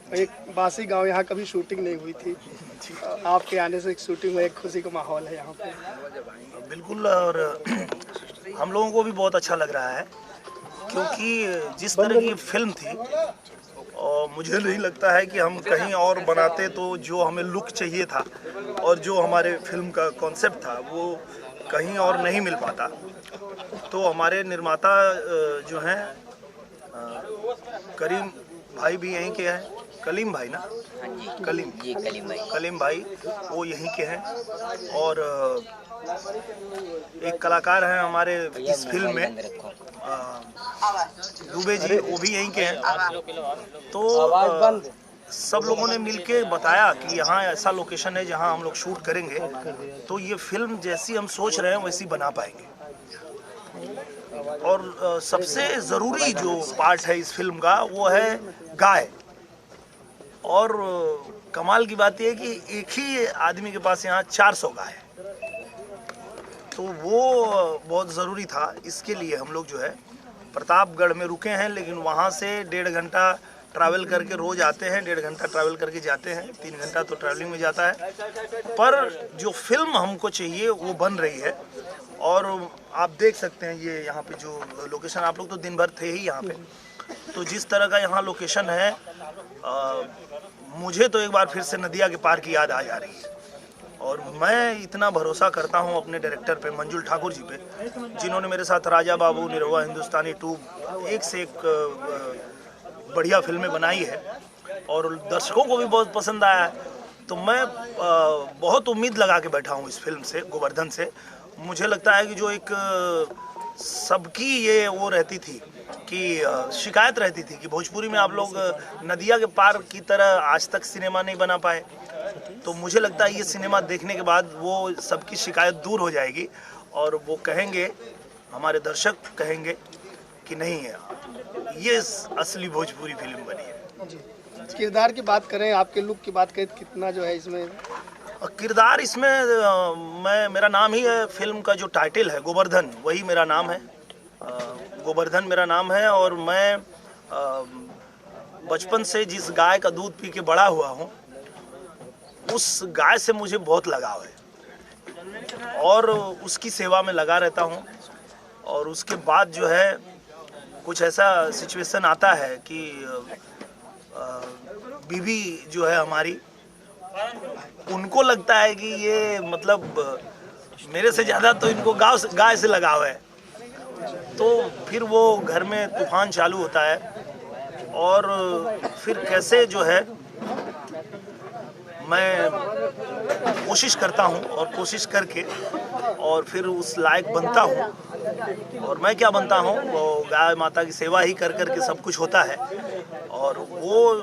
एक बासी गांव, यहाँ कभी शूटिंग नहीं हुई थी। आपके आने से एक शूटिंग में एक खुशी का माहौल है यहाँ पे। बिल्कुल। और हम लोगों को भी बहुत अच्छा लग रहा है, क्योंकि जिस तरह की फिल्म थी, और मुझे नहीं लगता है कि हम कहीं और बनाते तो जो हमें लुक चाहिए था और जो हमारे फिल्म का कॉन्सेप्ट था वो कहीं और नहीं मिल पाता। तो हमारे निर्माता जो हैं, करीम भाई भी यहीं के हैं, कलीम भाई ना, हाँ जी कलीम जी, कलीम भाई वो यहीं के हैं। और एक कलाकार हैं हमारे भैया इस फिल्म मोबाइल में, बंद रखो। दुबे जी, वो भी यहीं के हैं। तो सब लोगों ने मिलके बताया कि यहाँ ऐसा लोकेशन है जहाँ हम लोग शूट करेंगे, तो ये फिल्म जैसी हम सोच रहे हैं वैसी बना पाएंगे। और सबसे ज़रूरी जो पार्ट है इस फिल्म का वो है गाय। और कमाल की बात यह है कि एक ही आदमी के पास यहाँ 400 गाय है, तो वो बहुत ज़रूरी था। इसके लिए हम लोग जो है प्रतापगढ़ में रुके हैं, लेकिन वहाँ से 1.5 घंटा ट्रैवल करके रोज़ आते हैं, 1.5 घंटा ट्रैवल करके जाते हैं, 3 घंटा तो ट्रैवलिंग में जाता है। पर जो फिल्म हमको चाहिए वो बन रही है। और आप देख सकते हैं ये यहाँ पे जो लोकेशन, आप लोग तो दिन भर थे ही यहाँ पे, तो जिस तरह का यहाँ लोकेशन है, मुझे तो एक बार फिर से नदिया के पार की याद आ जा रही है। और मैं इतना भरोसा करता हूँ अपने डायरेक्टर पे, मंजुल ठाकुर जी पे, जिन्होंने मेरे साथ राजा बाबू, निरहुआ हिंदुस्तानी 2 एक से एक बढ़िया फिल्में बनाई है और दर्शकों को भी बहुत पसंद आया है। तो मैं बहुत उम्मीद लगा के बैठा हूँ इस फिल्म से, गोवर्धन से। मुझे लगता है कि जो एक सबकी ये वो रहती थी कि शिकायत रहती थी कि भोजपुरी में आप लोग नदिया के पार की तरह आज तक सिनेमा नहीं बना पाए, तो मुझे लगता है ये सिनेमा देखने के बाद वो सबकी शिकायत दूर हो जाएगी और वो कहेंगे, हमारे दर्शक कहेंगे कि नहीं है, ये असली भोजपुरी फिल्म बनी है। जी, किरदार की बात करें, आपके लुक की बात करें, कितना जो है इसमें किरदार इसमें मेरा नाम ही है, फिल्म का जो टाइटल है गोवर्धन, वही मेरा नाम है। गोवर्धन मेरा नाम है। और मैं बचपन से जिस गाय का दूध पी के बड़ा हुआ हूँ, उस गाय से मुझे बहुत लगाव है और उसकी सेवा में लगा रहता हूँ। और उसके बाद जो है कुछ ऐसा सिचुएशन आता है कि बीवी जो है हमारी, उनको लगता है कि ये मतलब मेरे से ज़्यादा तो इनको गाय से लगाव है, तो फिर वो घर में तूफान चालू होता है। और फिर कैसे जो है मैं कोशिश करता हूँ और कोशिश करके और फिर उस लायक बनता हूँ। और मैं क्या बनता हूँ, वो गाय माता की सेवा ही कर कर के सब कुछ होता है। और वो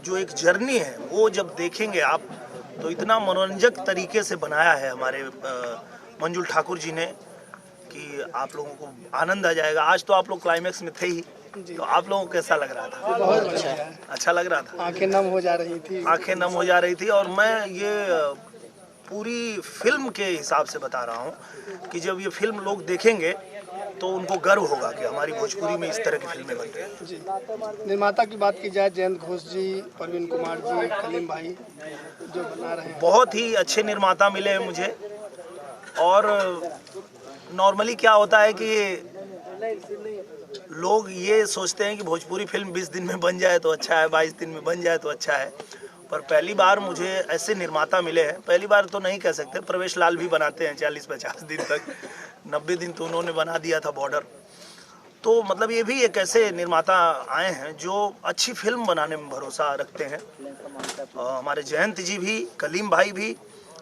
जो एक जर्नी है वो जब देखेंगे आप, तो इतना मनोरंजक तरीके से बनाया है हमारे मंजुल ठाकुर जी ने कि आप लोगों को आनंद आ जाएगा। आज तो आप लोग क्लाइमैक्स में थे ही, तो आप लोगों को कैसा लग रहा था? बहुत अच्छा लग रहा था, आंखें नम हो जा रही थी। आंखें नम हो जा रही थी। और मैं ये पूरी फिल्म के हिसाब से बता रहा हूँ कि जब ये फिल्म लोग देखेंगे तो उनको गर्व होगा कि हमारी भोजपुरी में इस तरह की फिल्में बन रही हैं। जी, निर्माता की बात की जाए, जयंत घोष जी, परवीन कुमार जी, कलीम भाई जो बना रहे हैं, बहुत ही अच्छे निर्माता मिले हैं मुझे। और नॉर्मली क्या होता है कि लोग ये सोचते हैं कि भोजपुरी फिल्म 20 दिन में बन जाए तो अच्छा है, 22 दिन में बन जाए तो अच्छा है। पर पहली बार मुझे ऐसे निर्माता मिले हैं, पहली बार तो नहीं कह सकते, प्रवेश लाल भी बनाते हैं 40-50 दिन तक, 90 दिन तो उन्होंने बना दिया था बॉर्डर। तो मतलब ये भी एक ऐसे निर्माता आए हैं जो अच्छी फिल्म बनाने में भरोसा रखते हैं। हमारे जयंत जी भी, कलीम भाई भी,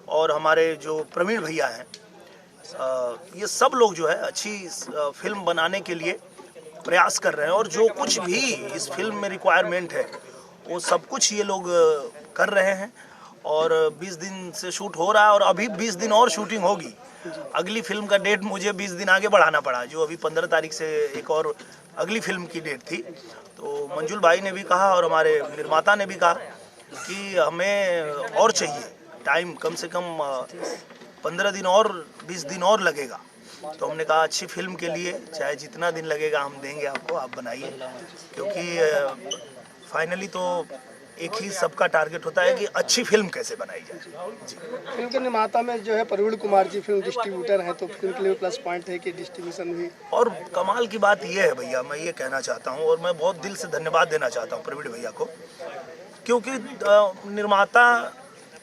और हमारे जो प्रवीण भैया हैं, ये सब लोग जो है अच्छी फिल्म बनाने के लिए प्रयास कर रहे हैं। और जो कुछ भी इस फिल्म में रिक्वायरमेंट है वो सब कुछ ये लोग कर रहे हैं। और 20 दिन से शूट हो रहा है और अभी 20 दिन और शूटिंग होगी। अगली फिल्म का डेट मुझे 20 दिन आगे बढ़ाना पड़ा, जो अभी 15 तारीख से एक और अगली फिल्म की डेट थी। तो मंजुल भाई ने भी कहा और हमारे निर्माता ने भी कहा कि हमें और चाहिए टाइम, कम से कम 15 दिन और 20 दिन और लगेगा। तो हमने कहा अच्छी फिल्म के लिए चाहे जितना दिन लगेगा हम देंगे आपको, आप बनाइए। क्योंकि फाइनली तो एक ही सबका टारगेट होता है कि अच्छी फिल्म कैसे बनाई जाए। जी। फिल्म के निर्माता में जो है प्रवीण कुमार जी फिल्म डिस्ट्रीब्यूटर हैं, तो फिल्म के लिए प्लस पॉइंट है कि डिस्ट्रीब्यूशन भी। और कमाल की बात यह है भैया, मैं ये कहना चाहता हूँ और मैं बहुत दिल से धन्यवाद देना चाहता हूँ प्रवीण भैया को, क्योंकि निर्माता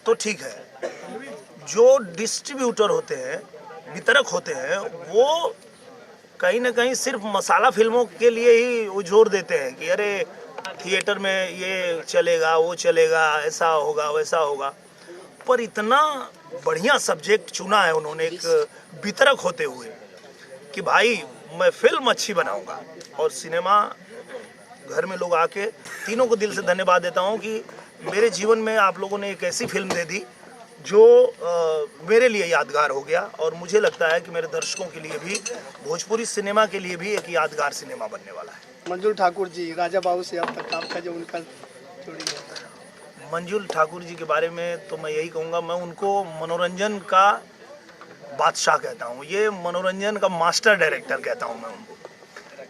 तो ठीक है, जो डिस्ट्रीब्यूटर होते हैं, वितरक होते हैं, वो कहीं ना कहीं सिर्फ मसाला फिल्मों के लिए ही वो जोर देते हैं कि अरे थिएटर में ये चलेगा, वो चलेगा, ऐसा होगा, वैसा होगा। पर इतना बढ़िया सब्जेक्ट चुना है उन्होंने एक वितरक होते हुए कि भाई मैं फिल्म अच्छी बनाऊंगा। और सिनेमा घर में लोग आके तीनों को दिल से धन्यवाद देता हूँ कि मेरे जीवन में आप लोगों ने एक ऐसी फिल्म दे दी जो मेरे लिए यादगार हो गया, और मुझे लगता है कि मेरे दर्शकों के लिए भी, भोजपुरी सिनेमा के लिए भी एक यादगार सिनेमा बनने वाला है। मंजुल ठाकुर जी, राजा बाबू से अब तक आपका जो उनका जोड़ी है। मंजुल ठाकुर जी के बारे में तो मैं यही कहूँगा, मैं उनको मनोरंजन का बादशाह कहता हूँ, ये मनोरंजन का मास्टर डायरेक्टर कहता हूँ मैं उनको,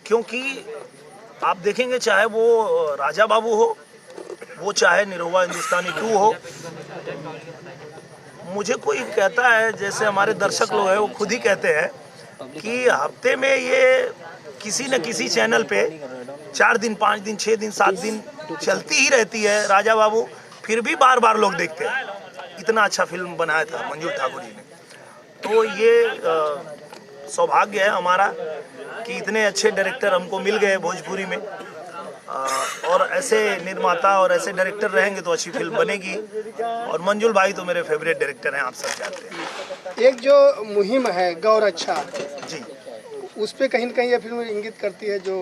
क्योंकि आप देखेंगे चाहे वो राजा बाबू हो, वो चाहे निरहुआ हिंदुस्तानी 2 हो, मुझे कोई कहता है, जैसे हमारे दर्शक लोग हैं वो खुद ही कहते हैं कि हफ्ते में ये किसी न किसी चैनल पे 4 दिन, 5 दिन, 6 दिन, 7 दिन चलती ही रहती है राजा बाबू, फिर भी बार बार लोग देखते हैं। इतना अच्छा फिल्म बनाया था मंजुल ठाकुर जी ने। तो ये सौभाग्य है हमारा कि इतने अच्छे डायरेक्टर हमको मिल गए भोजपुरी में, और ऐसे निर्माता और ऐसे डायरेक्टर रहेंगे तो अच्छी फिल्म बनेगी। और मंजुल भाई तो मेरे फेवरेट डायरेक्टर हैं, आप सब जानते हैं। एक जो मुहिम है गौर अच्छा जी, उस पे कहीं न कहीं ये फिल्म इंगित करती है, जो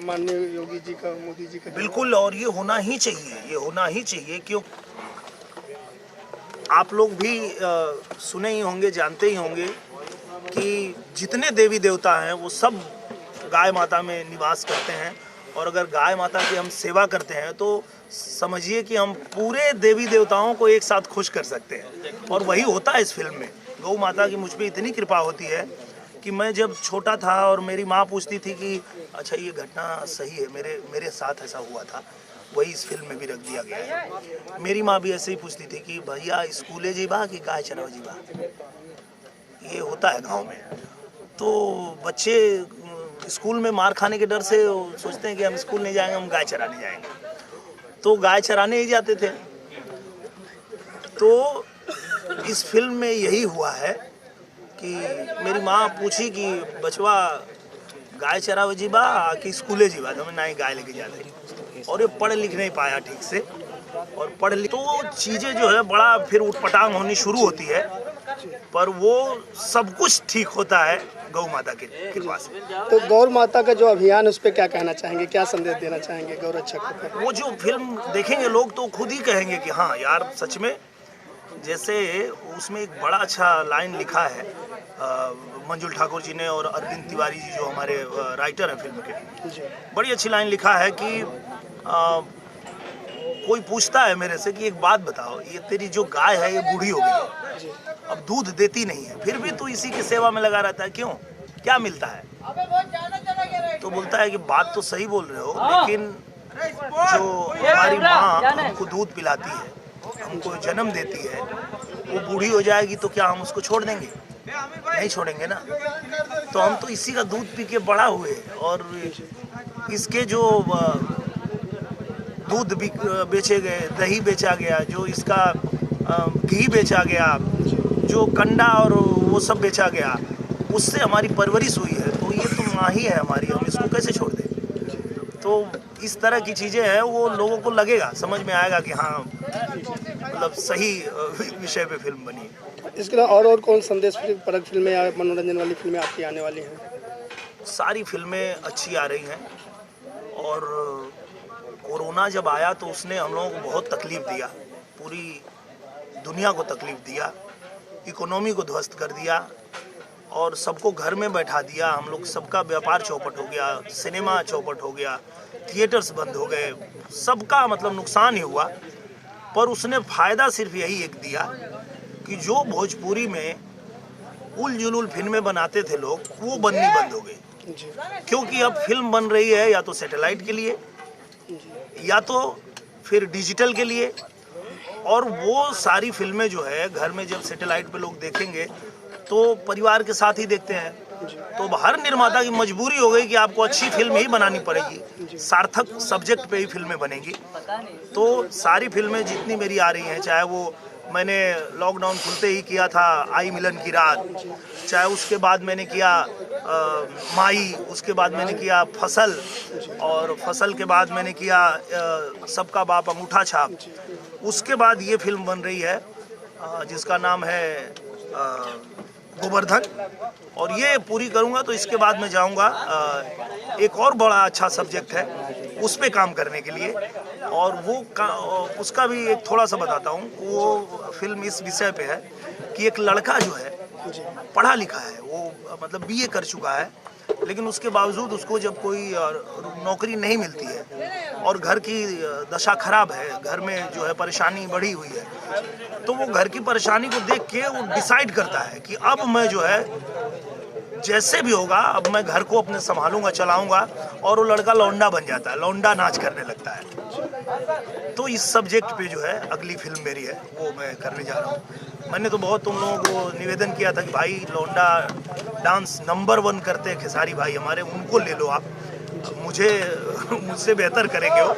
माननीय योगी जी का, मोदी जी का। बिल्कुल, और ये होना ही चाहिए, ये होना ही चाहिए। क्यों, आप लोग भी सुने ही होंगे, जानते ही होंगे कि जितने देवी देवता हैं वो सब गाय माता में निवास करते हैं, और अगर गाय माता की हम सेवा करते हैं तो समझिए कि हम पूरे देवी देवताओं को एक साथ खुश कर सकते हैं। और वही होता है इस फिल्म में। गौ माता की मुझ पर इतनी कृपा होती है कि मैं जब छोटा था और मेरी माँ पूछती थी कि अच्छा ये घटना सही है, मेरे साथ ऐसा हुआ था, वही इस फिल्म में भी रख दिया गया है। मेरी माँ भी ऐसे ही पूछती थी कि भैया स्कूले जीवा कि गाय चराव जीवा, ये होता है गाँव में। तो बच्चे स्कूल में मार खाने के डर से सोचते हैं कि हम स्कूल नहीं जाएंगे, हम गाय चराने जाएंगे, तो गाय चराने ही जाते थे। तो इस फिल्म में यही हुआ है कि मेरी माँ पूछी कि बचवा गाय चरावे जीवा कि स्कूले जीवा, तो मैं नहीं गाय लेके जाते। और ये पढ़ लिख नहीं पाया ठीक से, और पढ़ लिख तो चीज़ें जो है बड़ा फिर उटपटांग होनी शुरू होती है, पर वो सब कुछ ठीक होता है गौ माता की कृपा से। तो गौर माता का जो अभियान, उस पर क्या कहना चाहेंगे, क्या संदेश देना चाहेंगे गौर अच्छा को? वो जो फिल्म देखेंगे लोग तो खुद ही कहेंगे कि हाँ यार सच में, जैसे उसमें एक बड़ा अच्छा लाइन लिखा है मंजुल ठाकुर जी ने और अरविंद तिवारी जी जो हमारे राइटर हैं फिल्म के, बड़ी अच्छी लाइन लिखा है कि कोई पूछता है मेरे से कि एक बात बताओ, ये तेरी जो गाय है ये बूढ़ी हो गई है, अब दूध देती नहीं है, फिर भी तू इसी की सेवा में लगा रहता है, क्यों, क्या मिलता है? तो बोलता है कि बात तो सही बोल रहे हो, लेकिन जो हमारी माँ हमको दूध पिलाती है, हमको जन्म देती है, वो बूढ़ी हो जाएगी तो क्या हम उसको छोड़ देंगे? नहीं छोड़ेंगे ना। तो हम तो इसी का दूध पी के बड़ा हुए, और इसके जो दूध बेचे गए, दही बेचा गया, जो इसका घी बेचा गया, जो कंडा और वो सब बेचा गया, उससे हमारी परवरिश हुई है, तो ये तो माँ ही है हमारी, हम इसको कैसे छोड़ दें? तो इस तरह की चीज़ें हैं, वो लोगों को लगेगा, समझ में आएगा कि हाँ मतलब सही विषय पे फिल्म बनी है। इसके अलावा और कौन संदेश परक फिल्में या मनोरंजन वाली फिल्में आपकी आने वाली हैं? सारी फिल्में अच्छी आ रही हैं, और कोरोना जब आया तो उसने हम लोगों को बहुत तकलीफ दिया, पूरी दुनिया को तकलीफ दिया, इकोनॉमी को ध्वस्त कर दिया, और सबको घर में बैठा दिया। हम लोग सबका व्यापार चौपट हो गया, सिनेमा चौपट हो गया, थिएटर्स बंद हो गए, सबका मतलब नुकसान ही हुआ। पर उसने फ़ायदा सिर्फ यही एक दिया कि जो भोजपुरी में उल जुलूल फिल्में बनाते थे लोग, वो बननी बंद हो गई, क्योंकि अब फिल्म बन रही है या तो सैटेलाइट के लिए, या तो फिर डिजिटल के लिए। और वो सारी फिल्में जो है घर में जब सैटेलाइट पे लोग देखेंगे तो परिवार के साथ ही देखते हैं, तो हर निर्माता की मजबूरी हो गई कि आपको अच्छी फिल्म ही बनानी पड़ेगी, सार्थक सब्जेक्ट पे ही फिल्में बनेंगी। तो सारी फिल्में जितनी मेरी आ रही हैं, चाहे वो मैंने लॉकडाउन खुलते ही किया था आई मिलन की रात, चाहे उसके बाद मैंने किया माई, उसके बाद मैंने किया फसल, और फसल के बाद मैंने किया सबका बाप अंगूठा छाप, उसके बाद ये फिल्म बन रही है जिसका नाम है गोवर्धन, और ये पूरी करूँगा तो इसके बाद मैं जाऊँगा एक और बड़ा अच्छा सब्जेक्ट है उस पे काम करने के लिए। और वो उसका भी एक थोड़ा सा बताता हूँ। वो फिल्म इस विषय पे है कि एक लड़का जो है पढ़ा लिखा है, वो मतलब बीए कर चुका है, लेकिन उसके बावजूद उसको जब कोई नौकरी नहीं मिलती है और घर की दशा खराब है, घर में जो है परेशानी बढ़ी हुई है, तो वो घर की परेशानी को देख के वो डिसाइड करता है कि अब मैं जो है जैसे भी होगा अब मैं घर को अपने संभालूंगा, चलाऊंगा, और वो लड़का लौंडा बन जाता है, लौंडा नाच करने लगता है। तो इस सब्जेक्ट पे जो है अगली फिल्म मेरी है, वो मैं करने जा रहा हूँ। मैंने तो बहुत तुम लोगों को निवेदन किया था कि भाई लौंडा डांस नंबर 1 करते हैं खेसारी भाई हमारे, उनको ले लो आप, मुझसे बेहतर करेंगे वो।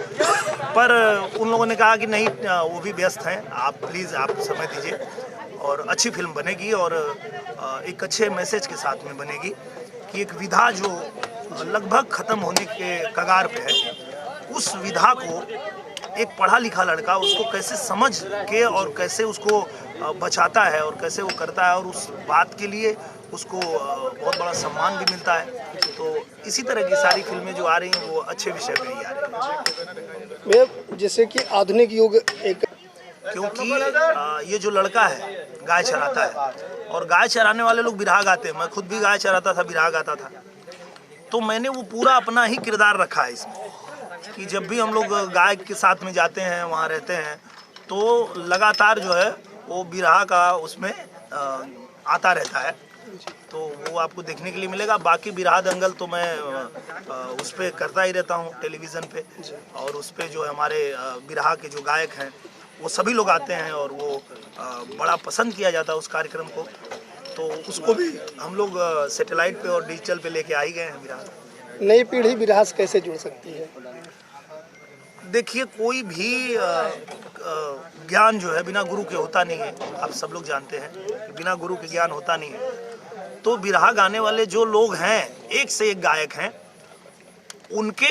पर उन लोगों ने कहा कि नहीं, वो भी व्यस्त हैं, आप प्लीज़ आप समय दीजिए और अच्छी फिल्म बनेगी, और एक अच्छे मैसेज के साथ में बनेगी कि एक विधा जो लगभग ख़त्म होने के कगार पे है, उस विधा को एक पढ़ा लिखा लड़का उसको कैसे समझ के और कैसे उसको बचाता है और कैसे वो करता है, और उस बात के लिए उसको बहुत बड़ा सम्मान भी मिलता है। तो इसी तरह की सारी फिल्में जो आ रही हैं वो अच्छे विषय पे ही आ रही हैं। जैसे कि आधुनिक युग एक, क्योंकि ये जो लड़का है गाय चराता है, और गाय चराने वाले लोग बिरहा गाते हैं, मैं खुद भी गाय चराता था, बिरहा गाता था, तो मैंने वो पूरा अपना ही किरदार रखा है इसमें कि जब भी हम लोग गाय के साथ में जाते हैं, वहाँ रहते हैं, तो लगातार जो है वो बिरहा का उसमें आता रहता है, तो वो आपको देखने के लिए मिलेगा। बाकी बिरहा दंगल तो मैं उस पर करता ही रहता हूँ टेलीविज़न पे, और उस पर जो हमारे बिरहा के जो गायक हैं वो सभी लोग आते हैं, और वो बड़ा पसंद किया जाता है उस कार्यक्रम को, तो उसको भी हम लोग सैटेलाइट पे और डिजिटल पे लेके आ ही गए हैं बिरहा। नई पीढ़ी बिरहा से कैसे जुड़ सकती है? देखिए, कोई भी ज्ञान जो है बिना गुरु के होता नहीं है, आप सब लोग जानते हैं कि बिना गुरु के ज्ञान होता नहीं है। तो बिरहा गाने वाले जो लोग हैं, एक से एक गायक हैं, उनके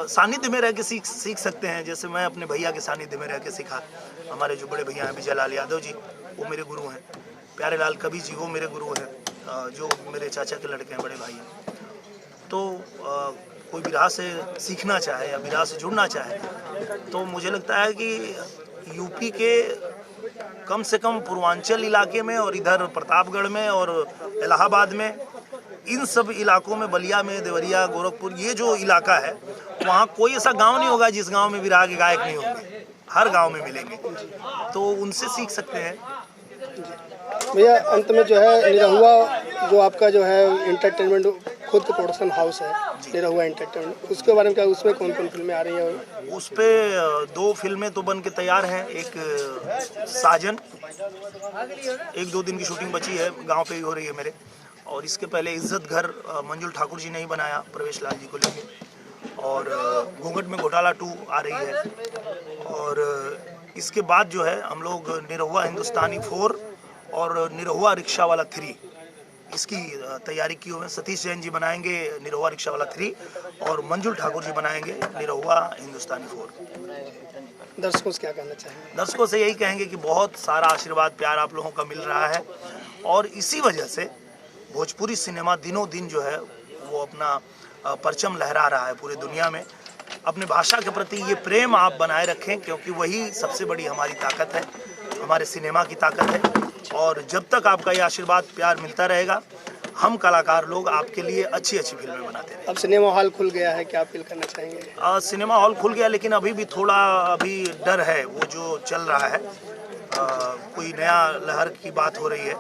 सानिध्य में रह के सीख सकते हैं। जैसे मैं अपने भैया के सानिध्य में रह के सीखा, हमारे जो बड़े भैया हैं विजय लाल यादव जी, वो मेरे गुरु हैं, प्यारे लाल कवि जी वो मेरे गुरु हैं, जो मेरे चाचा के लड़के हैं, बड़े भाई हैं। तो कोई बिरहा से सीखना चाहे या बिरहा से जुड़ना चाहे, तो मुझे लगता है कि यूपी के कम से कम पूर्वांचल इलाके में, और इधर प्रतापगढ़ में और इलाहाबाद में, इन सब इलाकों में, बलिया में, देवरिया, गोरखपुर, ये जो इलाका है, वहाँ कोई ऐसा गांव नहीं होगा जिस गांव में बिरहा के गायक नहीं होंगे, हर गांव में मिलेंगे, तो उनसे सीख सकते हैं। भैया अंत में जो है निरहुआ, जो आपका जो है एंटरटेनमेंट खुद का प्रोडक्शन हाउस है निरहुआ एंटरटेनमेंट, उसके बारे में क्या, उसमें कौन कौन फिल्में आ रही हैं? उस पे 2 फिल्में तो बन के तैयार हैं, एक साजन, 1-2 दिन की शूटिंग बची है, गांव पे ही हो रही है मेरे, और इसके पहले इज्जत घर मंजुल ठाकुर जी ने ही बनाया प्रवेश लाल जी को लेके, और घूंघट में घोटाला 2 आ रही है, और इसके बाद जो है हम लोग निरहुआ हिंदुस्तानी 4 और निरहुआ रिक्शा वाला 3 इसकी तैयारी की हुई है। सतीश जैन जी बनाएंगे निरहुआ रिक्शा वाला 3 और मंजुल ठाकुर जी बनाएंगे निरहुआ हिंदुस्तानी 4। दर्शकों से क्या कहना चाहेंगे? दर्शकों से यही कहेंगे कि बहुत सारा आशीर्वाद प्यार आप लोगों का मिल रहा है, और इसी वजह से भोजपुरी सिनेमा दिनों दिन जो है वो अपना परचम लहरा रहा है पूरी दुनिया में। अपने भाषा के प्रति ये प्रेम आप बनाए रखें, क्योंकि वही सबसे बड़ी हमारी ताकत है, हमारे सिनेमा की ताकत है। और जब तक आपका ये आशीर्वाद प्यार मिलता रहेगा, हम कलाकार लोग आपके लिए अच्छी अच्छी फिल्में बनाते रहेंगे। अब सिनेमा हॉल खुल गया है, क्या अपील करना चाहेंगे? सिनेमा हॉल खुल गया, लेकिन अभी भी थोड़ा डर है, वो जो चल रहा है कोई नया लहर की बात हो रही है,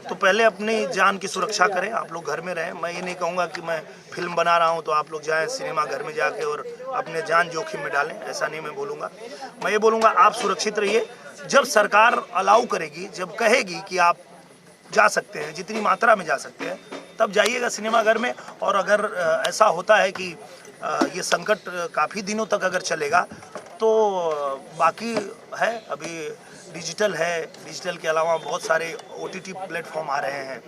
तो पहले अपनी जान की सुरक्षा करें, आप लोग घर में रहें। मैं ये नहीं कहूँगा कि मैं फिल्म बना रहा हूँ तो आप लोग जाएं सिनेमा घर में जाके और अपने जान जोखिम में डालें, ऐसा नहीं मैं बोलूँगा। मैं ये बोलूँगा आप सुरक्षित रहिए। जब सरकार अलाउ करेगी, जब कहेगी कि आप जा सकते हैं, जितनी मात्रा में जा सकते हैं, तब जाइएगा सिनेमाघर में। और अगर ऐसा होता है कि ये संकट काफ़ी दिनों तक अगर चलेगा तो बाकी है, अभी डिजिटल है, डिजिटल के अलावा बहुत सारे OTT प्लेटफॉर्म आ रहे हैं,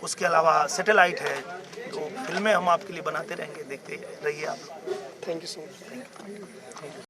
उसके अलावा सैटेलाइट है, तो फिल्में हम आपके लिए बनाते रहेंगे, देखते रहिए आप। Thank you so much.